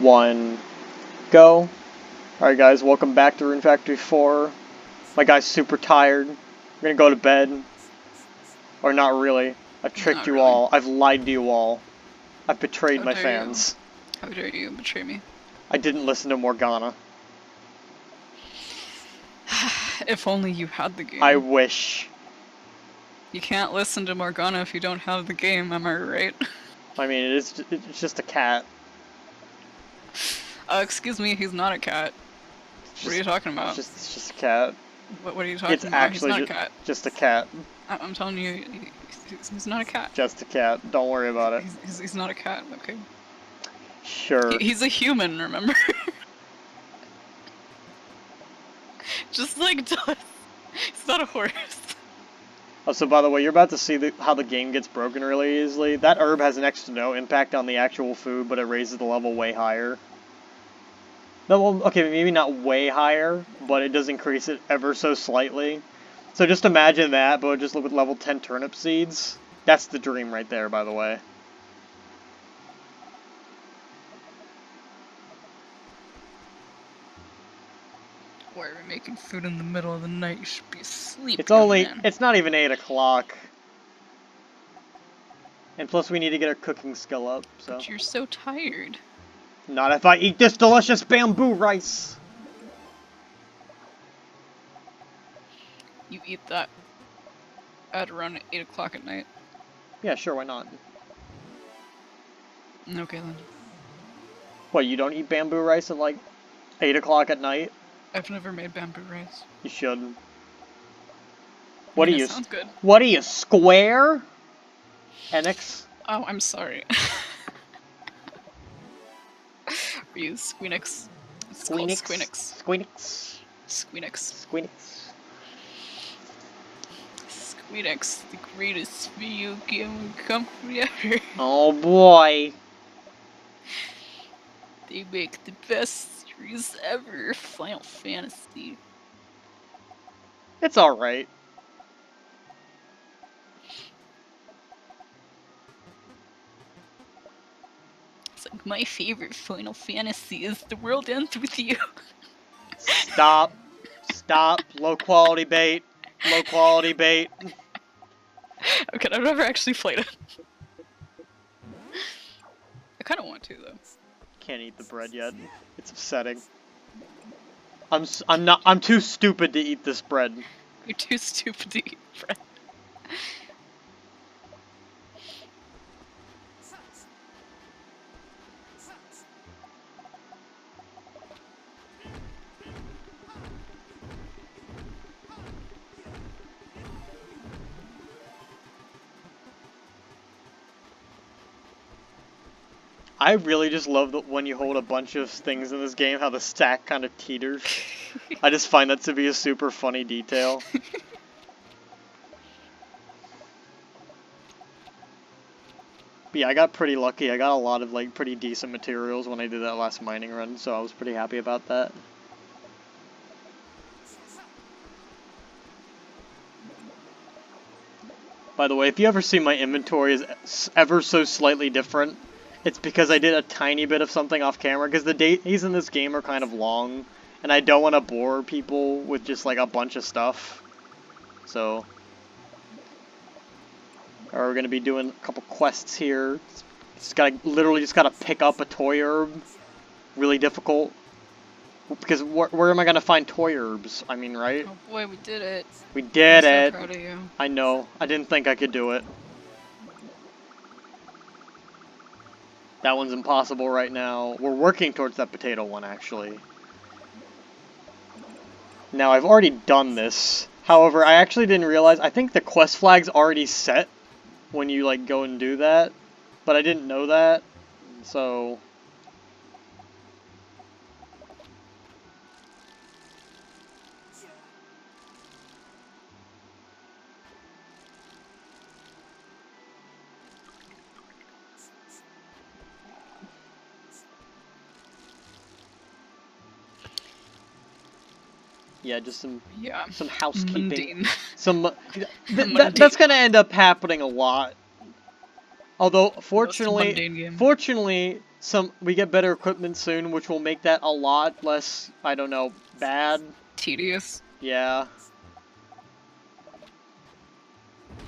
1, go. Alright guys, welcome back to Rune Factory 4. My guy's super tired. We're gonna go to bed. Or not really. I tricked you all. I've lied to you all. I've betrayed my fans. How dare you betray me? I didn't listen to Morgana. If only you had the game. I wish. You can't listen to Morgana if you don't have the game, am I right? I mean, it's just a cat. Excuse me, he's not a cat. What are you talking about? It's just a cat. What are you talking about? It's actually he's not a cat. just a cat. I'm telling you, he's not a cat. Just a cat. Don't worry about it. He's not a cat, okay? Sure. He's a human, remember? Just like Dylas. He's not a horse. Oh, so by the way, you're about to see how the game gets broken really easily. That herb has next to no impact on the actual food, but it raises the level way higher. No, well, okay, maybe not way higher, but it does increase it ever so slightly. So just imagine that, but just look with level 10 turnip seeds. That's the dream right there, by the way. Why are we making food in the middle of the night? You should be asleep. It's not even 8 o'clock. And plus we need to get our cooking skill up, so. But you're so tired. Not if I eat this delicious bamboo rice! You eat that at around 8 o'clock at night? Yeah, sure, why not? Okay then. What, you don't eat bamboo rice at like 8 o'clock at night? I've never made bamboo rice. You should. What are you? Sounds good. What are you, square? Enix? Oh, I'm sorry. Are you Squeenix? It's called Squeenix. Squeenix. Squeenix. Squeenix. Squeenix, the greatest video game company ever. Oh boy. They make the best series ever. Final Fantasy. It's alright. It's like my favorite Final Fantasy is The World Ends With You. Stop. Stop. Low quality bait. Low quality bait. Okay, I've never actually played it. I kind of want to though. Can't eat the bread yet. It's upsetting. I'm too stupid to eat this bread. You're too stupid to eat bread. I really just love that when you hold a bunch of things in this game, how the stack kind of teeters. I just find that to be a super funny detail. But yeah, I got pretty lucky. I got a lot of like pretty decent materials when I did that last mining run, so I was pretty happy about that. By the way, if you ever see my inventory is ever so slightly different, it's because I did a tiny bit of something off camera, because the days in this game are kind of long, and I don't want to bore people with just like a bunch of stuff. So, we're going to be doing a couple quests here. Literally just gotta pick up a toy herb. Really difficult. Because where am I going to find toy herbs? I mean, right? Oh boy, we did it. We did it. I'm so proud of you. I know. I didn't think I could do it. That one's impossible right now. We're working towards that potato one, actually. Now, I've already done this. However, I actually didn't realize... I think the quest flag's already set when you, like, go and do that. But I didn't know that. So... Yeah, just some housekeeping. Mundane. That's gonna end up happening a lot. Although, fortunately, we get better equipment soon, which will make that a lot less, I don't know, bad. Tedious. Yeah.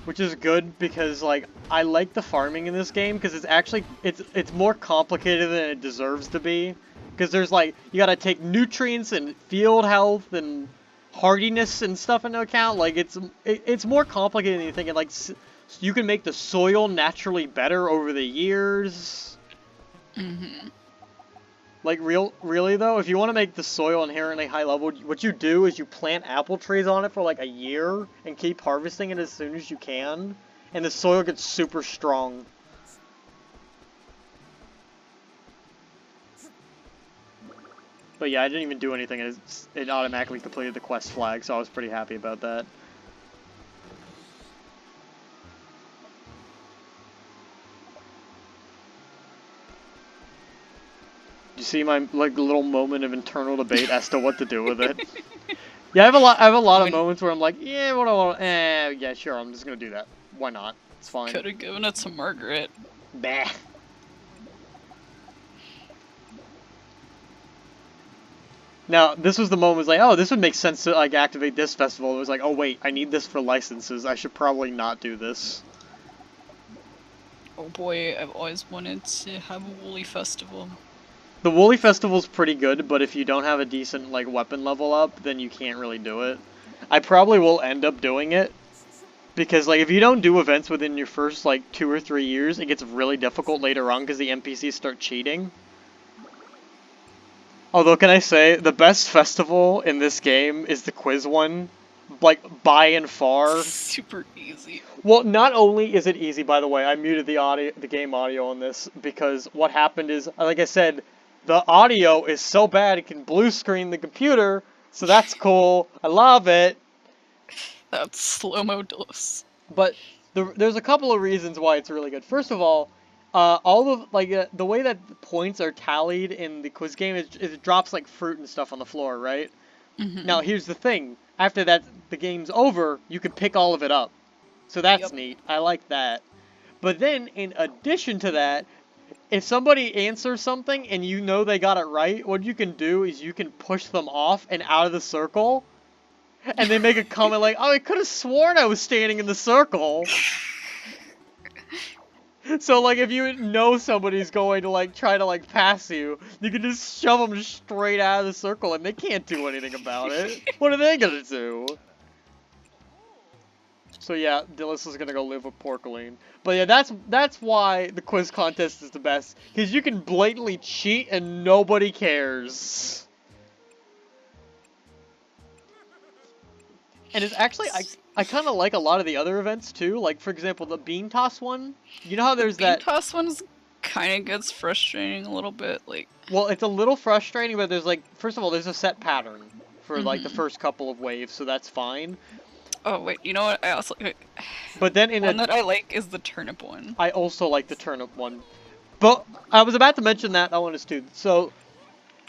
Which is good because, like, I like the farming in this game because it's actually, it's more complicated than it deserves to be. Because there's, like, you gotta take nutrients and field health and hardiness and stuff into account. Like, it's more complicated than you think. And, like, you can make the soil naturally better over the years. Mm-hmm. Like, really though, if you want to make the soil inherently high level, what you do is you plant apple trees on it for like a year and keep harvesting it as soon as you can, and the soil gets super strong. But yeah, I didn't even do anything, and it automatically completed the quest flag, so I was pretty happy about that. You see my like little moment of internal debate as to what to do with it. Yeah, I have a lot of moments where I'm like, yeah, what do I want? Yeah, sure, I'm just gonna do that. Why not? It's fine. Could have given it to Margaret. Bah. Now, this was the moment, was like, oh, this would make sense to like activate this festival. It was like, oh wait, I need this for licenses. I should probably not do this. Oh boy, I've always wanted to have a woolly festival. The Woolly Festival's pretty good, but if you don't have a decent like weapon level up, then you can't really do it. I probably will end up doing it, because like if you don't do events within your first like 2 or 3 years, it gets really difficult later on because the NPCs start cheating. Although, can I say, the best festival in this game is the quiz one, like by and far. Super easy. Well, not only is it easy, by the way, I muted the game audio on this because what happened is, like I said, the audio is so bad it can blue screen the computer, so that's cool. I love it. That's slow-mo Dylas. But there's a couple of reasons why it's really good. First of all, all of like the way that the points are tallied in the quiz game is it drops like fruit and stuff on the floor, right? Mm-hmm. Now here's the thing: after that, the game's over, you can pick all of it up, so that's neat. I like that. But then, in addition to that, if somebody answers something and you know they got it right, what you can do is you can push them off and out of the circle, and they make a comment like, "Oh, I could have sworn I was standing in the circle." So, like, if you know somebody's going to, like, try to, like, pass you, you can just shove them straight out of the circle, and they can't do anything about it. What are they gonna do? So yeah, Dylas is gonna go live with Porcaline. But yeah, that's why the quiz contest is the best, because you can blatantly cheat and nobody cares. And it's actually, I kind of like a lot of the other events too. Like, for example, the bean toss one. You know how there's that... bean toss one's kind of gets frustrating a little bit, like... Well, it's a little frustrating, but there's like, first of all, there's a set pattern for like the first couple of waves, so that's fine. Oh wait, you know what? I also... But then in one that I like is the turnip one. I also like the turnip one. But I was about to mention that one is too. So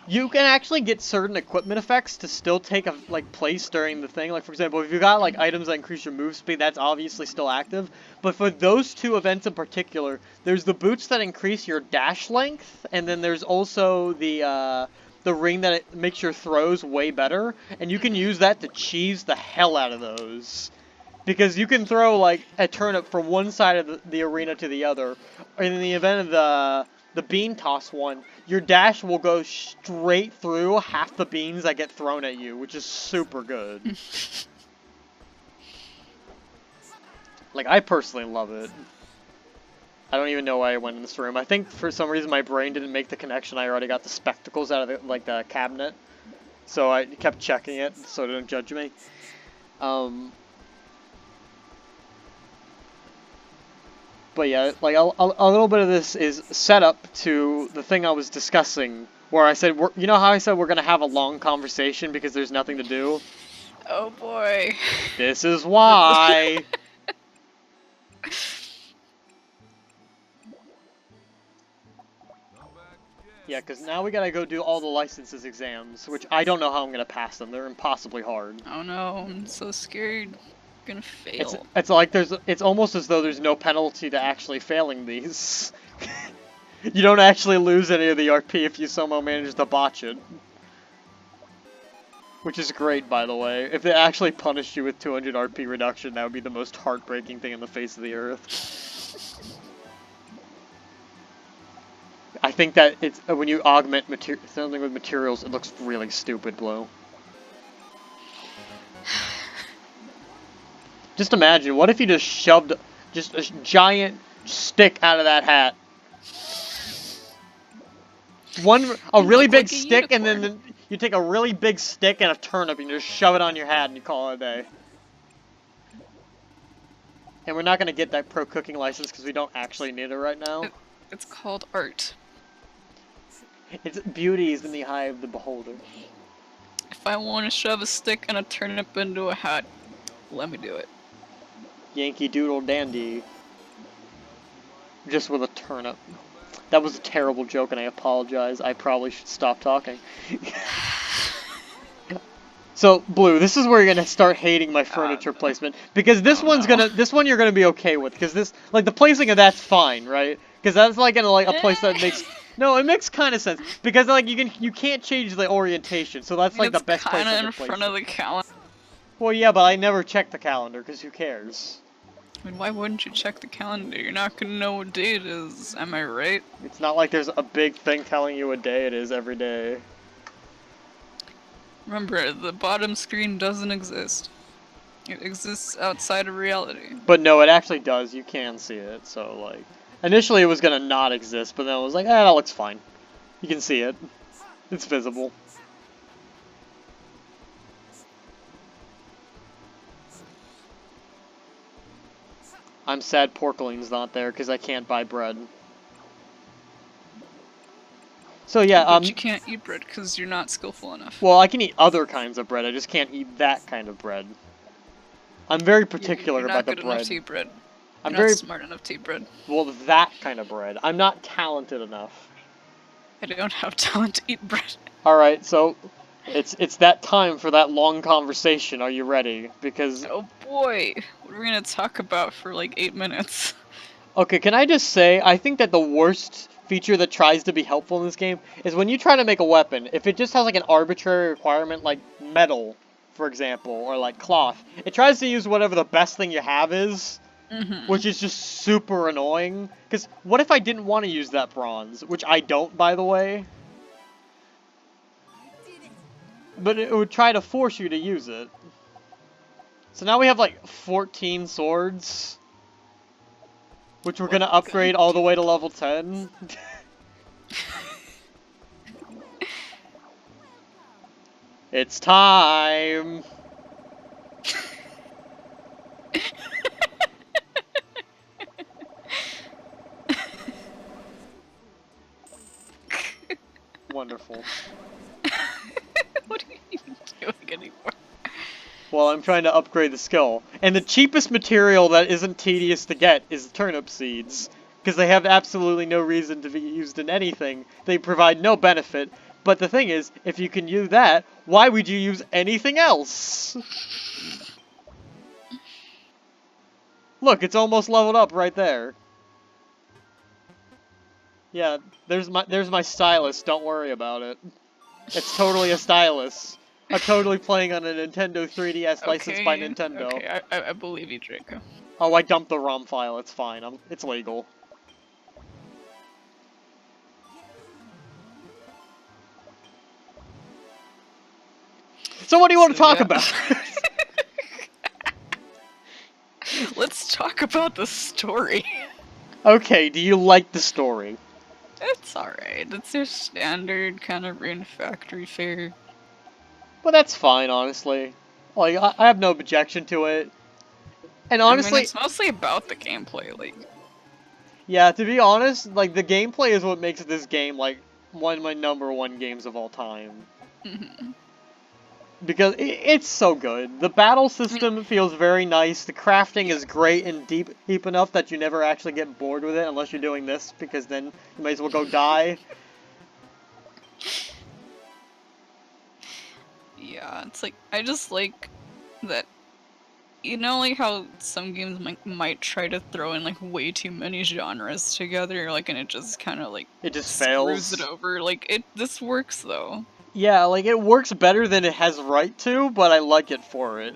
you can actually get certain equipment effects to still take a place during the thing. Like, for example, if you got like items that increase your move speed, that's obviously still active. But for those two events in particular, there's the boots that increase your dash length, and then there's also the ring that it makes your throws way better, and you can use that to cheese the hell out of those. Because you can throw like a turnip from one side of the arena to the other. And in the event of the bean toss one, your dash will go straight through half the beans that get thrown at you, which is super good. Like, I personally love it. I don't even know why I went in this room. I think for some reason my brain didn't make the connection. I already got the spectacles out of the cabinet. So I kept checking it, so don't judge me. But yeah, like a little bit of this is set up to the thing I was discussing, where I said, you know how I said we're going to have a long conversation because there's nothing to do? Oh boy. This is why! Yeah, because now we gotta go do all the licenses exams, which I don't know how I'm gonna pass them. They're impossibly hard. Oh no, I'm so scared. I'm gonna fail. It's like it's almost as though there's no penalty to actually failing these. You don't actually lose any of the RP if you somehow manage to botch it. Which is great, by the way. If they actually punished you with 200 RP reduction, that would be the most heartbreaking thing on the face of the earth. I think that it's when you augment something with materials, it looks really stupid, Blue. Just imagine, what if you just shoved just a giant stick out of that hat? A really big stick, and then you take a really big stick and a turnip and you just shove it on your hat and you call it a day. And we're not going to get that pro cooking license because we don't actually need it right now. It's called art. It's beauty is in the eye of the beholder. If I want to shove a stick and a turnip into a hat, let me do it. Yankee Doodle Dandy. Just with a turnip. That was a terrible joke and I apologize. I probably should stop talking. So, Blue, this is where you're gonna start hating my furniture placement. Because this this one you're gonna be okay with. Because this, like, the placing of that's fine, right? Because that's like a place that makes... No, it makes kind of sense. Because, like, you can't change the orientation. So that's, like, the best place to place it. It's kind of in front of the calendar. Well, yeah, but I never check the calendar, because who cares? I mean, why wouldn't you check the calendar? You're not gonna know what day it is, am I right? It's not like there's a big thing telling you what day it is every day. Remember, the bottom screen doesn't exist. It exists outside of reality. But no, it actually does. You can see it, so, like... Initially it was gonna not exist, but then it was like, that looks fine. You can see it. It's visible. I'm sad Porkeline's not there, because I can't buy bread. So yeah, But you can't eat bread, because you're not skillful enough. Well, I can eat other kinds of bread, I just can't eat that kind of bread. I'm very particular about the bread. You're not good enough to eat bread. I'm very smart enough to eat bread. Well, that kind of bread. I'm not talented enough. I don't have talent to eat bread. Alright, so... It's that time for that long conversation. Are you ready? Because... Oh boy! What are we gonna talk about for like 8 minutes? Okay, can I just say, I think that the worst feature that tries to be helpful in this game is when you try to make a weapon, if it just has like an arbitrary requirement like metal, for example, or like cloth, it tries to use whatever the best thing you have is, which is just super annoying. Because what if I didn't want to use that bronze? Which I don't, by the way. But it would try to force you to use it. So now we have like 14 swords. Which we're gonna upgrade all the way to level 10. It's time! Wonderful. What are you even doing anymore? Well, I'm trying to upgrade the skill. And the cheapest material that isn't tedious to get is turnip seeds. Because they have absolutely no reason to be used in anything. They provide no benefit. But the thing is, if you can use that, why would you use anything else? Look, it's almost leveled up right there. Yeah, there's my stylus, don't worry about it. It's totally a stylus. I'm totally playing on a Nintendo 3DS licensed by Nintendo. Okay, I believe you, Draco. Oh, I dumped the ROM file, it's fine, it's legal. So what do you want to talk about? Let's talk about the story. Okay, do you like the story? It's alright. It's your standard kind of Rune factory fare. But that's fine, honestly. Like, I have no objection to it. And honestly... I mean, it's mostly about the gameplay, like... Yeah, to be honest, like, the gameplay is what makes this game, like, one of my #1 games of all time. Because it's so good. The battle system feels very nice. The crafting is great and deep enough that you never actually get bored with it unless you're doing this, because then you might as well go die. Yeah, it's like, I just like that You know, like how some games might try to throw in like way too many genres together, like, and it just kind of like It just screws it fails. over. Like, this works though. Yeah, like, it works better than it has right to, but I like it for it.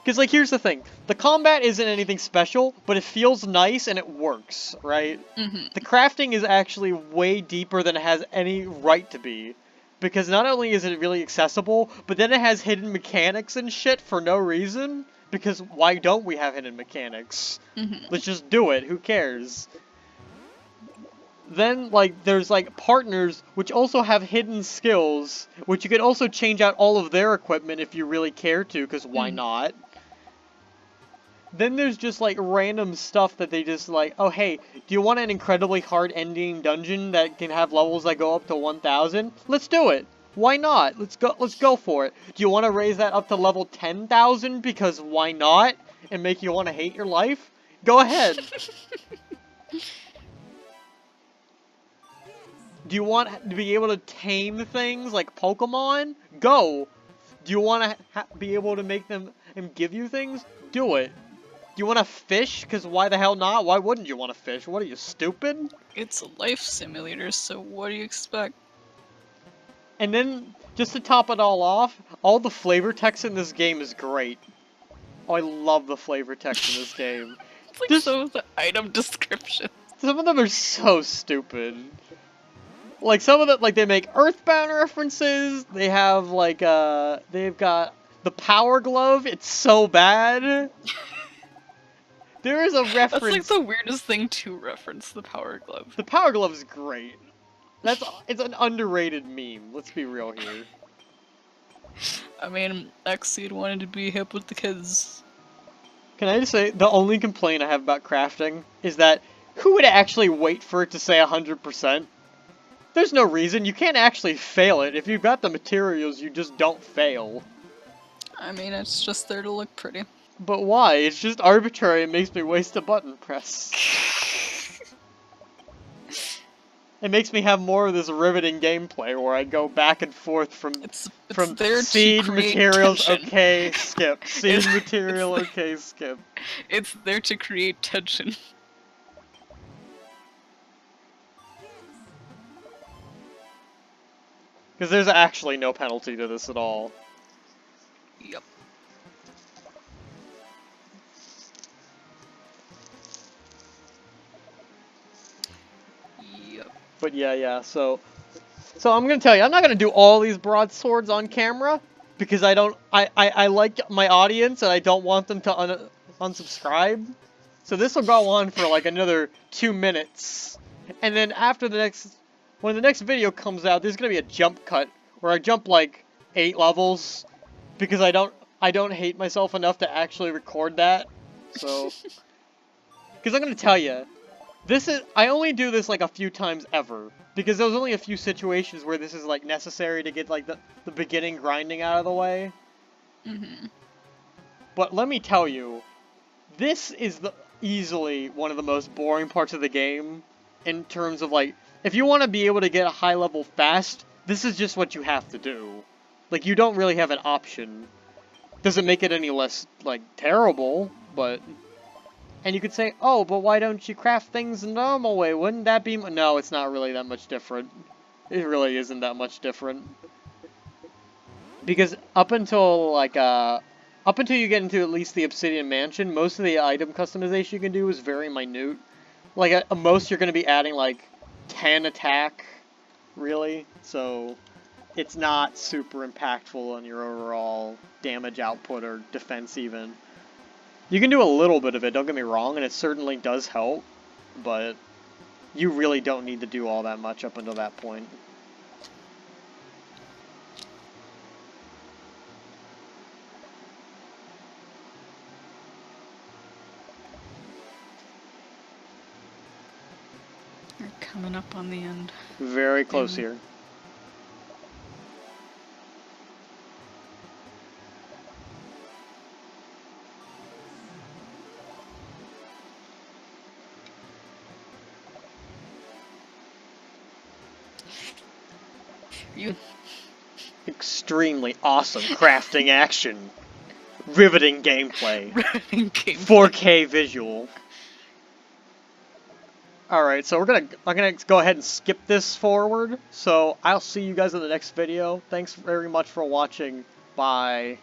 Because, like, here's the thing. The combat isn't anything special, but it feels nice and it works, right? The crafting is actually way deeper than it has any right to be. Because not only is it really accessible, but then it has hidden mechanics and shit for no reason. Because why don't we have hidden mechanics? Let's just do it, who cares? Then, like, there's, like, partners which also have hidden skills, which you can also change out all of their equipment if you really care to, because why not? Then there's just, like, random stuff that they just, like, oh, hey, do you want an incredibly hard ending dungeon that can have levels that go up to 1,000? Let's do it! Why not? Let's go for it. Do you want to raise that up to level 10,000 because why not? And make you want to hate your life? Go ahead. Do you want to be able to tame things like Pokemon? Go! Do you want to be able to make them and give you things? Do it. Do you want to fish? Because why the hell not? Why wouldn't you want to fish? What are you, stupid? It's a life simulator, so what do you expect? And then, just to top it all off, all the flavor text in this game is great. Oh, I love the flavor text in this game. It's like some of the item descriptions. Some of them are so stupid. Like, some of them, like, they make Earthbound references, they have, like, they've got the Power Glove, it's so bad. There is a reference... That's like the weirdest thing to reference, the Power Glove. The Power Glove is great. It's an underrated meme, let's be real here. I mean, Xseed wanted to be hip with the kids. Can I just say, the only complaint I have about crafting is that who would actually wait for it to say 100%? There's no reason, you can't actually fail it. If you've got the materials, you just don't fail. I mean, it's just there to look pretty. But why? It's just arbitrary, it makes me waste a button press. It makes me have more of this riveting gameplay where I go back and forth from seed materials, tension. okay, skip. Seed material, okay, skip. It's there to create tension. Because there's actually no penalty to this at all. Yep. But yeah, so I'm gonna tell you, I'm not gonna do all these broadswords on camera, because I like my audience and I don't want them to unsubscribe. So this will go on for like another 2 minutes. And then after when the next video comes out, there's gonna be a jump cut, where I jump like 8 levels, because I don't hate myself enough to actually record that. So, because I'm gonna tell you, I only do this like a few times ever, because there's only a few situations where this is like necessary to get like the beginning grinding out of the way. But let me tell you, this is easily one of the most boring parts of the game, in terms of like, if you want to be able to get a high level fast, this is just what you have to do. Like, you don't really have an option. Doesn't make it any less, like, terrible, but... And you could say, oh, but why don't you craft things the normal way? Wouldn't that be... No, it's not really that much different. It really isn't that much different. Because up until, like, up until you get into at least the Obsidian Mansion, most of the item customization you can do is very minute. Like, at most you're going to be adding, like, 10 attack, really. So, it's not super impactful on your overall damage output or defense even. You can do a little bit of it, don't get me wrong, and it certainly does help, but you really don't need to do all that much up until that point. We're coming up on the end. Very close here. Extremely awesome crafting action. Riveting gameplay. 4K visual. Alright, so I'm gonna go ahead and skip this forward. So I'll see you guys in the next video. Thanks very much for watching. Bye.